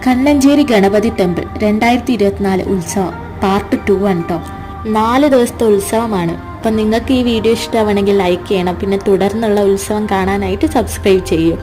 Kannancheri Ganapathi temple 2024 ഉത്സവം part 2 ആണ് കേട്ടോ. 4 ദിവസത്തെ ഉത്സവമാണ്. അപ്പം നിങ്ങൾക്ക് ഈ വീഡിയോ ഇഷ്ടമാണെങ്കിൽ ലൈക്ക് ചെയ്യണം. പിന്നെ തുടർന്നുള്ള ഉത്സവം കാണാനായിട്ട് സബ്സ്ക്രൈബ് ചെയ്യും.